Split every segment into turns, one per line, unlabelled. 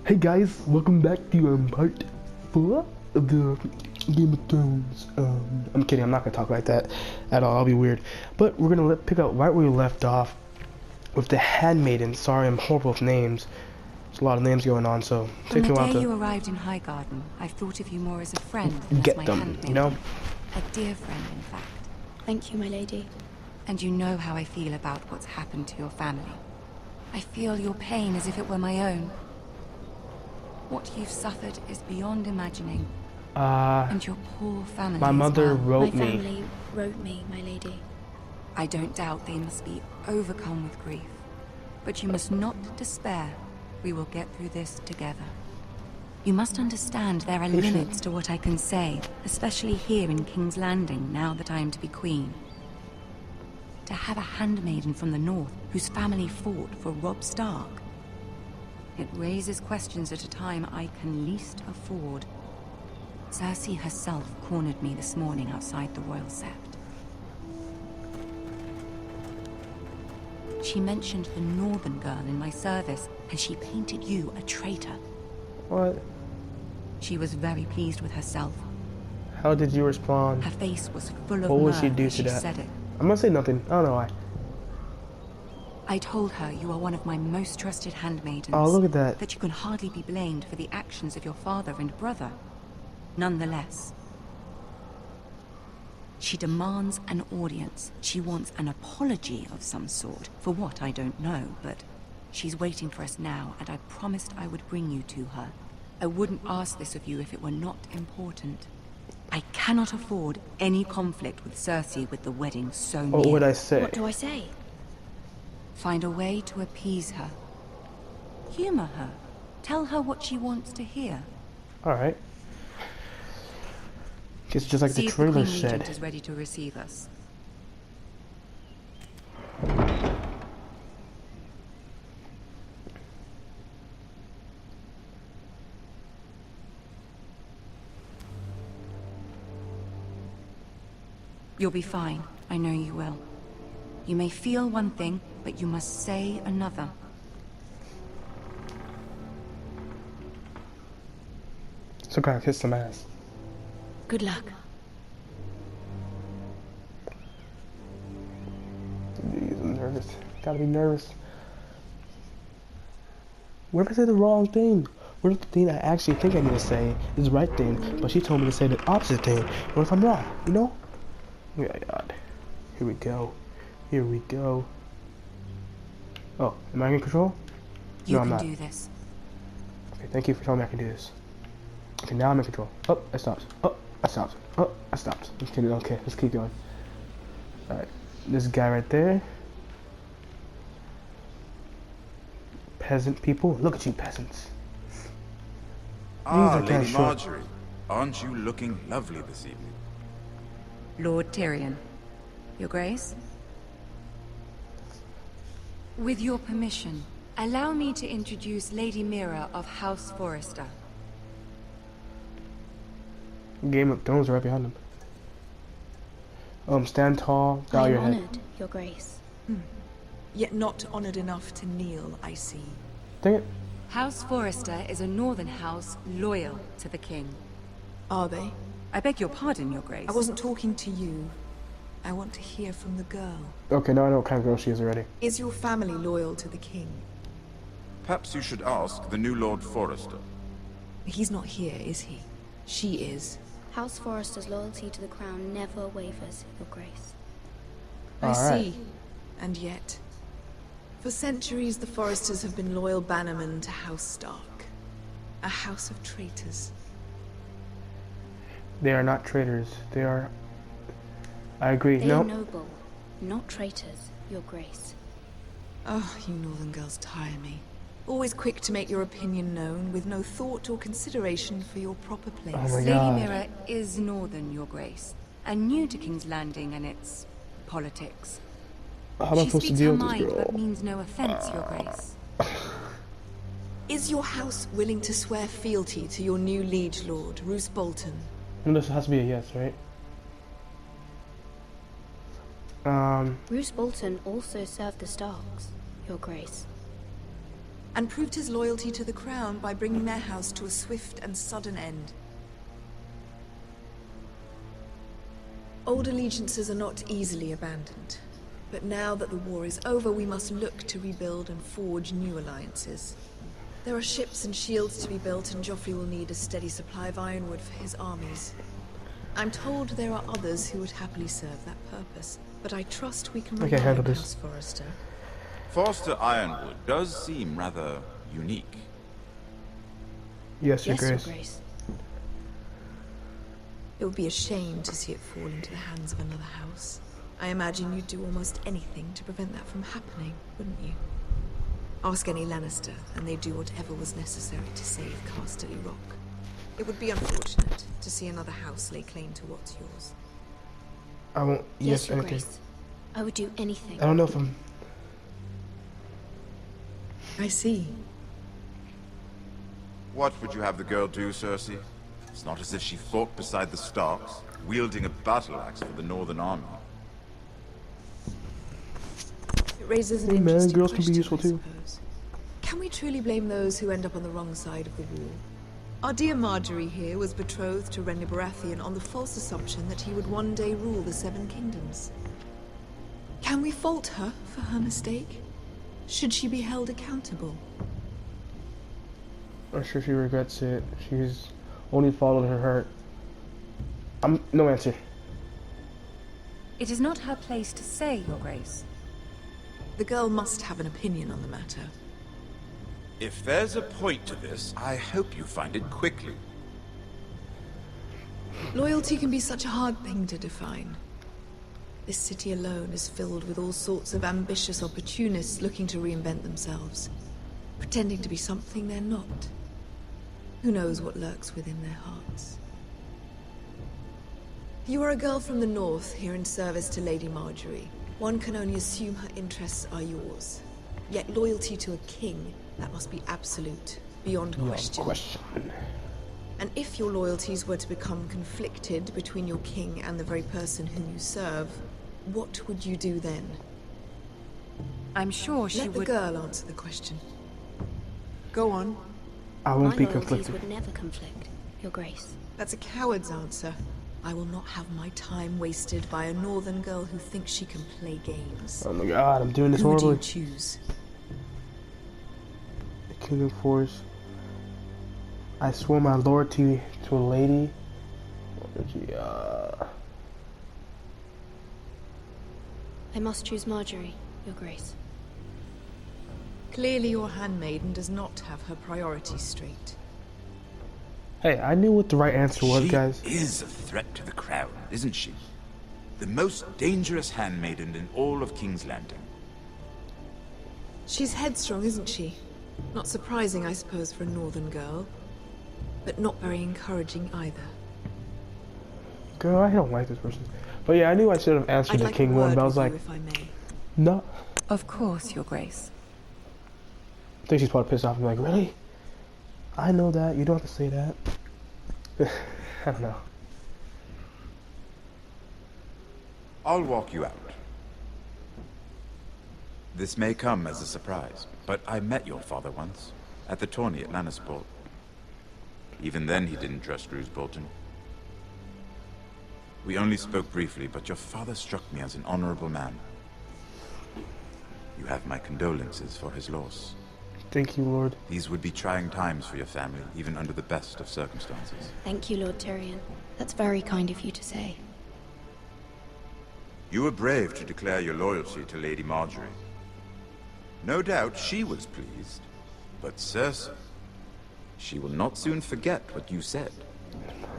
Hey guys, welcome back to part 4 of the Game of Thrones. I'm kidding, I'm not gonna talk like that at all, I'll be weird. But we're gonna pick up right where we left off with the Handmaiden. Sorry, I'm horrible with names. There's a lot of names going on, so it takes me a while
From the day
to
you arrived in Highgarden, I've thought of you more as a friend than
get
as my
them,
handmaiden.
you know?
A dear friend, in fact.
Thank you, my lady.
And you know how I feel about what's happened to your family. I feel your pain as if it were my own. What you've suffered is beyond imagining. And your poor family
my mother
as well.
wrote
My
me.
family wrote me, my lady.
I don't doubt they must be overcome with grief. But you must not despair. We will get through this together. You must understand there are limits to what I can say, especially here in King's Landing, now that I am to be queen. To have a handmaiden from the north whose family fought for Robb Stark. It raises questions at a time I can least afford. Cersei herself cornered me this morning outside the Royal Sept. She mentioned the northern girl in my service, and she painted you a traitor.
What?
She was very pleased with herself.
How did you respond?
Her face was full of
What would she
mirth
do
as
to
she
that?
said it.
I'm gonna say nothing, I don't know why.
I told her you are one of my most trusted handmaidens.
Oh, look at that.
That you can hardly be blamed for the actions of your father and brother. Nonetheless, she demands an audience. She wants an apology of some sort. For what, I don't know, but she's waiting for us now, and I promised I would bring you to her. I wouldn't ask this of you if it were not important. I cannot afford any conflict with Cersei with the wedding so near.
What would I say?
What do I say?
Find a way to appease her. Humor her. Tell her what she wants to hear.
Alright. It's just like
See
the
if the
trailer
Queen Regent
said.
is ready to receive us. You'll be fine. I know you will. You may feel one thing, but you must say another.
So gotta kiss some ass.
Good luck.
Jeez, I'm nervous. Gotta be nervous. What if I say the wrong thing? What if the thing I actually think I need to say is the right thing, but she told me to say the opposite thing? What if I'm wrong? You know? Oh my god. Here we go. Here we go. Oh, am I in control?
You
No, I'm
can
not.
do this.
Okay, thank you for telling me I can do this. Okay, now I'm in control. Oh, I stopped. Oh, I stopped. Oh, I stopped. I'm kidding. Okay, let's keep going. Alright, this guy right there. Peasant people. Look at you, peasants.
Ah,
These are kinda
Lady
short.
Marjorie. Aren't you looking lovely this evening?
Lord Tyrion. Your Grace? With your permission, allow me to introduce Lady Mira of House Forrester.
Game of Thrones right behind him. Stand tall, bow
I
your
am
head.
honored, your grace.
Yet not honored enough to kneel, I see.
Dang it.
House Forrester is a northern house loyal to the king.
Are they?
I beg your pardon, Your Grace.
I wasn't talking to you. I want to hear from the girl.
Okay, now I know what kind of girl she is already.
Is your family loyal to the king?
Perhaps you should ask the new Lord Forrester.
He's not here, is he? She is.
House Forrester's loyalty to the crown never wavers, your grace.
I
Alright.
see. And yet, for centuries the Forresters have been loyal bannermen to House Stark. A house of traitors.
They are not traitors. They are... I agree.
They
No.
are noble, not traitors, your grace.
Oh, you northern girls tire me. Always quick to make your opinion known, with no thought or consideration for your proper place.
Oh my
Lady
God.
Mira is northern, Your Grace, and new to King's Landing and its politics.
How am I
She
supposed to
speaks
deal
her
with this
mind,
girl?
but means no offense, Your Grace.
Is your house willing to swear fealty to your new liege lord, Roose Bolton?
And this has to be a yes, right?
Roose Bolton also served the Starks, your grace.
and proved his loyalty to the crown by bringing their house to a swift and sudden end. Old allegiances are not easily abandoned, but now that the war is over, we must look to rebuild and forge new alliances. There are ships and shields to be built, and Joffrey will need a steady supply of ironwood for his armies. I'm told there are others who would happily serve that purpose, but I trust we can rely on House Forrester.
Forrester Ironwood does seem rather unique.
Yes, Your
Yes, Your
Grace.
Grace.
It would be a shame to see it fall into the hands of another house. I imagine you'd do almost anything to prevent that from happening, wouldn't you? Ask any Lannister, and they'd do whatever was necessary to save Casterly Rock. It would be unfortunate to see another house lay claim to what's yours.
I won't.
Yes, Your
anything.
Grace. I would do anything.
I don't know if I'm.
I see.
What would you have the girl do, Cersei? It's not as if she fought beside the Starks, wielding a battle axe for the Northern Army.
It raises an
Hey man,
interesting
girls can be
question,
useful
I
too.
suppose. Can we truly blame those who end up on the wrong side of the war? Our dear Marjorie here was betrothed to Renly Baratheon on the false assumption that he would one day rule the Seven Kingdoms. Can we fault her for her mistake? Should she be held accountable?
I'm sure she regrets it. She's only followed her heart. No answer.
It is not her place to say, Your Grace.
The girl must have an opinion on the matter.
If there's a point to this, I hope you find it quickly.
Loyalty can be such a hard thing to define. This city alone is filled with all sorts of ambitious opportunists looking to reinvent themselves, pretending to be something they're not. Who knows what lurks within their hearts? You are a girl from the north, here in service to Lady Marjorie. One can only assume her interests are yours. Yet loyalty to a king, that must be absolute, beyond question. And if your loyalties were to become conflicted between your king and the very person whom you serve, what would you do then?
I'm sure she
Let the
would...
girl answer the question. Go on.
I
My
won't be
loyalties
conflicted.
would never conflict, Your Grace.
That's a coward's answer. I will not have my time wasted by a northern girl who thinks she can play games.
Oh my god, I'm doing this
Who would you
horribly.
choose?
The King of Force. I swore my loyalty to a lady.
I must choose Marjorie, Your Grace.
Clearly your handmaiden does not have her priorities straight.
Hey, I knew what the right answer was, guys.
She is a threat to the crown, isn't she? The most dangerous handmaiden in all of King's Landing.
She's headstrong, isn't she? Not surprising, I suppose, for a northern girl. But not very encouraging either.
Girl, I don't like this person. But yeah, I knew I should have answered
I'd
the
like
king
a
one,
word
but I was
with
like,
you, if I may.
no.
Of course, Your Grace.
I think she's probably pissed off and like, really? I know that. You don't have to say that. I don't know.
I'll walk you out. This may come as a surprise, but I met your father once, at the tourney at Lannisport. Even then he didn't trust Roose Bolton. We only spoke briefly, but your father struck me as an honorable man. You have my condolences for his loss.
Thank you, Lord.
These would be trying times for your family, even under the best of circumstances.
Thank you, Lord Tyrion. That's very kind of you to say.
You were brave to declare your loyalty to Lady Marjorie. No doubt she was pleased, but Cersei, she will not soon forget what you said.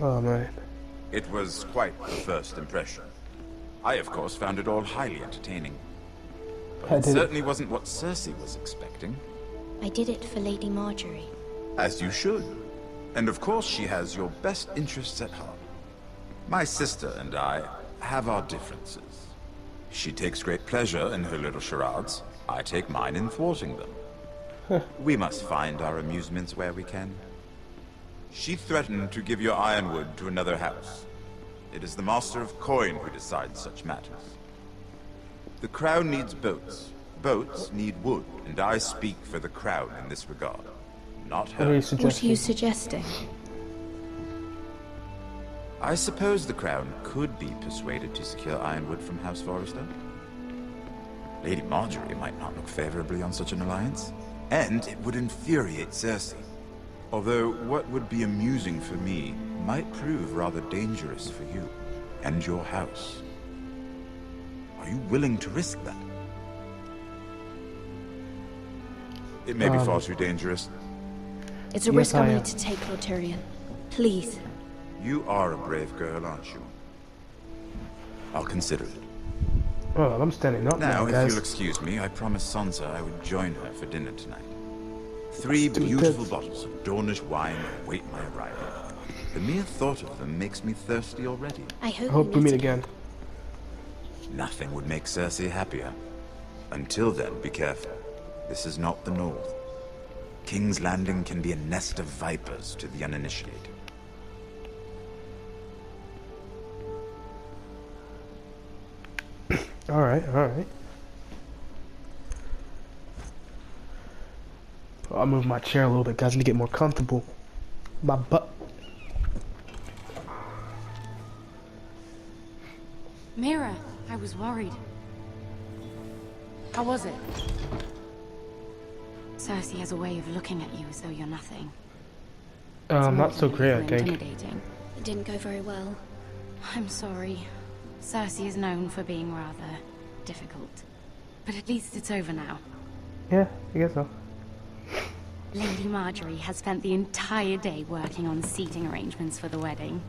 Oh, man.
It was quite the first impression. I, of course, found it all highly entertaining. But
I
it
did.
certainly wasn't what Cersei was expecting.
I did it for Lady Marjorie.
As you should. And of course she has your best interests at heart. My sister and I have our differences. She takes great pleasure in her little charades. I take mine in thwarting them. We must find our amusements where we can. She threatened to give your ironwood to another house. It is the Master of Coin who decides such matters. The crown needs boats, boats need wood, and I speak for the crown in this regard. Not
What are you
her.
What are you
suggesting?
suggesting?
I suppose the crown could be persuaded to secure ironwood from House Forrester. Lady Marjorie might not look favorably on such an alliance, and it would infuriate Cersei. Although what would be amusing for me might prove rather dangerous for you and your house. Are you willing to risk that? It may be far too dangerous.
It's a
Yes,
risk
I
I'm
am.
willing to take, Lord Tyrion. Please.
You are a brave girl, aren't you? I'll consider it.
Oh, I'm standing up
Now,
now,
if
guys.
you'll excuse me, I promised Sansa I would join her for dinner tonight. 3
Dude,
beautiful
that's-
bottles of Dornish wine await my arrival. The mere thought of them makes me thirsty already.
I hope,
I hope we meet again.
Nothing would make Cersei happier. Until then, be careful. This is not the North. King's Landing can be a nest of vipers to the uninitiated.
Alright, alright. I'll move my chair a little bit, guys. I need to get more comfortable. My butt.
Mira, I was worried. How was it? Cersei has a way of looking at you as though you're nothing.
Not so great, I think.
Intimidating.
It didn't go very well.
I'm sorry. Cersei is known for being rather difficult. But at least it's over now.
Yeah, I guess so.
Lady Marjorie has spent the entire day working on seating arrangements for the wedding.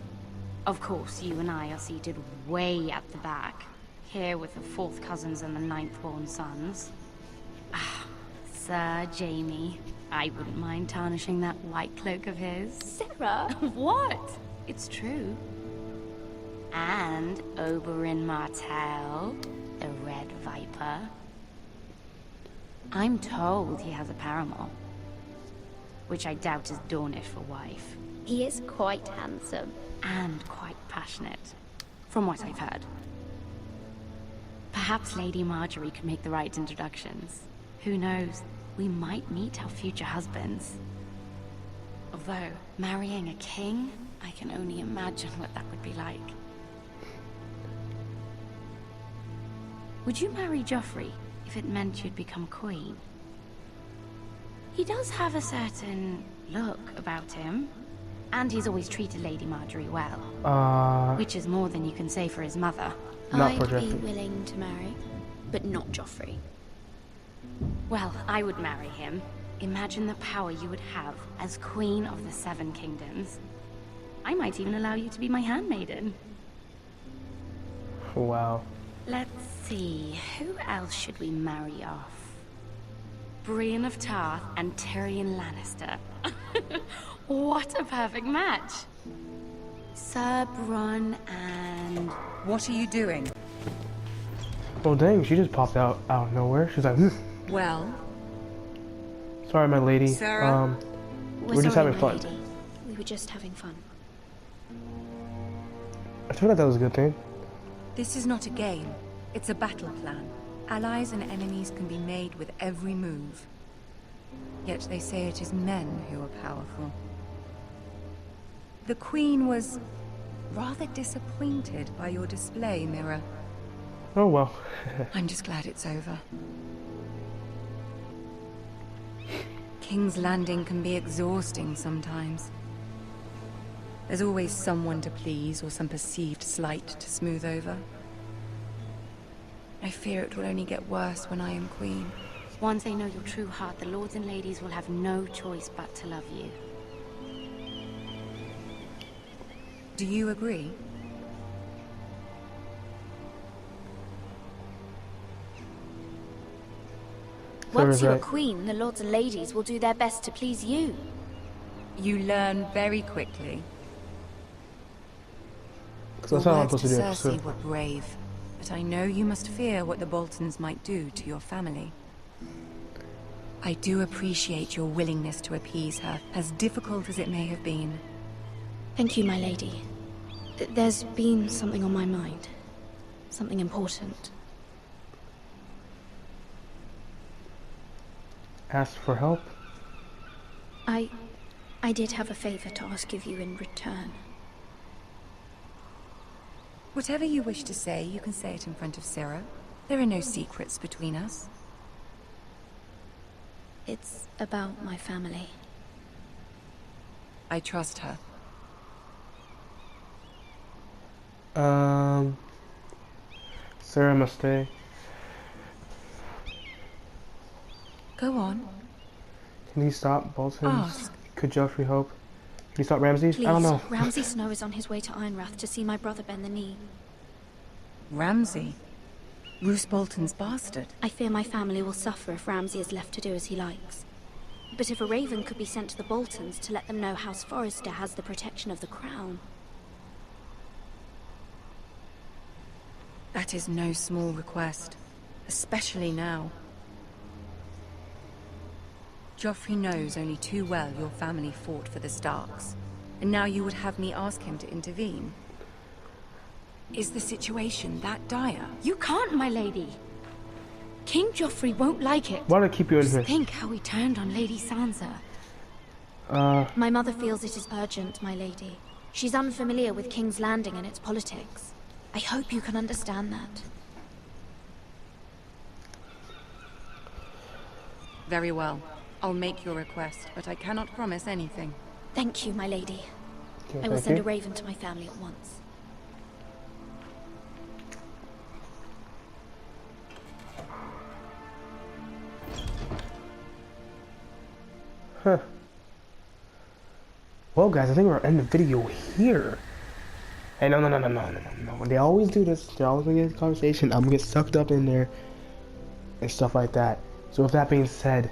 Of course, you and I are seated way at the back, here with the 4th cousins and the 9th-born sons. Ah, Sir Jaime. I wouldn't mind tarnishing that white cloak of his.
Sarah!
What? It's true. And Oberyn Martell, the Red Viper. I'm told he has a paramour, which I doubt is Dornish for wife.
He is quite handsome.
And quite passionate, from what I've heard. Perhaps Lady Marjorie could make the right introductions. Who knows? We might meet our future husbands. Although, marrying a king, I can only imagine what that would be like. Would you marry Joffrey if it meant you'd become queen? He does have a certain look about him, and he's always treated Lady Marjorie well. Which is more than you can say for his mother.
Not
I'd
for
be
Joffrey.
willing to marry, but not Joffrey.
Well, I would marry him. Imagine the power you would have as Queen of the 7 Kingdoms. I might even allow you to be my handmaiden.
Wow.
Let's see, who else should we marry off? Brienne of Tarth and Tyrion Lannister. What a perfect match! Sir Bronn and...
What are you doing?
Well, dang, she just popped out of nowhere. She's like,
Well,
sorry, my lady.
Sarah?
We're just
sorry,
having
my
fun.
lady. We were just having fun.
I feel like that was a good thing.
this is not a game. It's a battle plan. Allies and enemies can be made with every move. Yet they say it is men who are powerful. The Queen was rather disappointed by your display, Mira.
Oh well.
I'm just glad it's over. King's Landing can be exhausting sometimes. There's always someone to please or some perceived slight to smooth over. I fear it will only get worse when I am queen.
Once they know your true heart, the lords and ladies will have no choice but to love you.
Do you agree?
Once
Sarah's
you're a
right.
queen, the lords and ladies will do their best to please you.
You learn very quickly.
Because
Your
that's how I'm
words
supposed
to
to do it.
Cersei were brave, but I know you must fear what the Boltons might do to your family. I do appreciate your willingness to appease her, as difficult as it may have been.
Thank you, my lady. There's been something on my mind. Something important.
Ask for help?
I did have a favor to ask of you in return.
Whatever you wish to say, you can say it in front of Sarah. There are no secrets between us.
It's about my family.
I trust her.
Sarah must stay.
Go on.
Can he stop Bolton's?
Ask.
Could Joffrey help? Can he stop Ramsay?
Please,
I don't know.
Ramsay Snow is on his way to Ironrath to see my brother bend the knee.
Ramsay? Roose Bolton's bastard?
I fear my family will suffer if Ramsay is left to do as he likes. But if a raven could be sent to the Boltons to let them know House Forrester has the protection of the crown...
That is no small request, especially now. Joffrey knows only too well your family fought for the Starks, and now you would have me ask him to intervene. Is the situation that dire?
You can't, my lady! King Joffrey won't like it.
Why do I keep you in here?
Just think how he turned on Lady Sansa. My mother feels it is urgent, my lady. She's unfamiliar with King's Landing and its politics. I hope you can understand that.
Very well. I'll make your request, but I cannot promise anything.
Thank you, my lady.
Okay,
I will
thank
send
you.
a raven to my family at once.
Huh. Well, guys, I think we're ending the video here. Hey, no. They always do this. They always gonna get this conversation. I'm gonna get sucked up in there and stuff like that. So with that being said,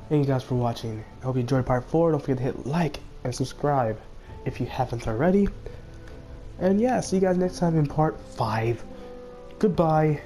thank you guys for watching. I hope you enjoyed part 4. Don't forget to hit like and subscribe if you haven't already. And yeah, see you guys next time in part 5. Goodbye.